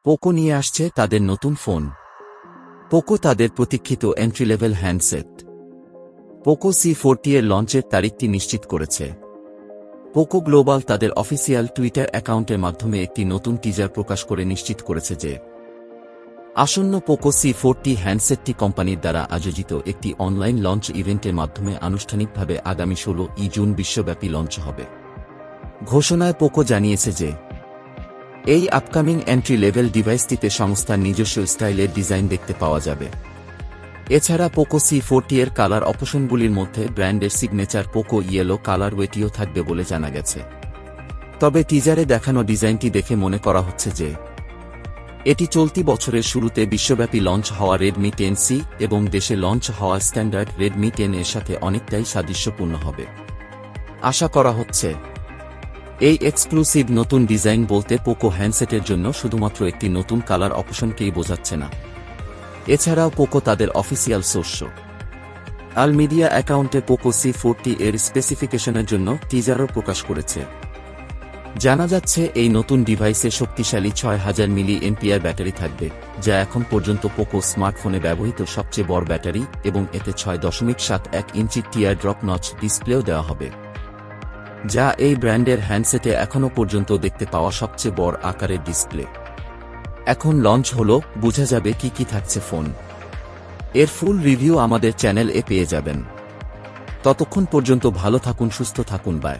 Poco নিয়ে আসছে তাদের নতুন ফোন। পোকো তাদের প্রতীক্ষিত entry level handset Poco C40 এর লঞ্চের তারিখটি নিশ্চিত করেছে। পোকো গ্লোবাল তাদের অফিসিয়াল টুইটার অ্যাকাউন্টের মাধ্যমে একটি নতুন টিজার প্রকাশ করে নিশ্চিত করেছে যে আসন্ন পোকো C40 হ্যান্ডসেটটি কোম্পানির দ্বারা আয়োজিত একটি অনলাইন লঞ্চ ইভেন্টের মাধ্যমে আনুষ্ঠানিকভাবে আগামী 16 জুন বিশ্বব্যাপী লঞ্চ হবে। ঘোষণায় পোকো জানিয়েছে যে এই আপকামিং এন্ট্রি লেভেল ডিভাইসটিতে সংস্থার নিজস্ব স্টাইলের ডিজাইন দেখতে পাওয়া যাবে। এছাড়া পোকো C40 এর কালার অপশনগুলির মধ্যে ব্র্যান্ডের সিগনেচার পোকো ইয়েলো কালার ওয়েটিও থাকবে বলে জানা গেছে। তবে টিজারে দেখানো ডিজাইনটি দেখে মনে করা হচ্ছে যে এটি চলতি বছরের শুরুতে বিশ্বব্যাপী লঞ্চ হওয়া রেডমি 10C এবং দেশে লঞ্চ হওয়া স্ট্যান্ডার্ড রেডমি 10 এর সাথে অনেকটাই সাদৃশ্যপূর্ণ হবে। আশা করা হচ্ছে এই এক্সক্লুসিভ নতুন ডিজাইন বলতে পোকো হ্যান্ডসেটের জন্য শুধুমাত্র একটি নতুন কালার অপশনকেই বোঝাচ্ছে না। এছাড়াও পোকো তাদের অফিসিয়াল সোশ্যাল মিডিয়া অ্যাকাউন্টে পোকো C40 এর স্পেসিফিকেশনের জন্য টিজারও প্রকাশ করেছে। জানা যাচ্ছে এই নতুন ডিভাইসে শক্তিশালী 6000 মিলি এমপিআর ব্যাটারি থাকবে, যা এখন পর্যন্ত পোকো স্মার্টফোনে ব্যবহৃত সবচেয়ে বড় ব্যাটারি, এবং এতে 6.71 ইঞ্চি টিয়ার ড্রপ নচ ডিসপ্লেও দেওয়া হবে, যা এই ব্র্যান্ডের হ্যান্ডসেটে এখনও পর্যন্ত দেখতে পাওয়া সবচেয়ে বড় আকারের ডিসপ্লে। এখন লঞ্চ হলো, বোঝা যাবে কি কি থাকছে ফোন। এর ফুল রিভিউ আমাদের চ্যানেল এ পেয়ে যাবেন। ততক্ষণ পর্যন্ত ভালো থাকুন, সুস্থ থাকুন, বাই।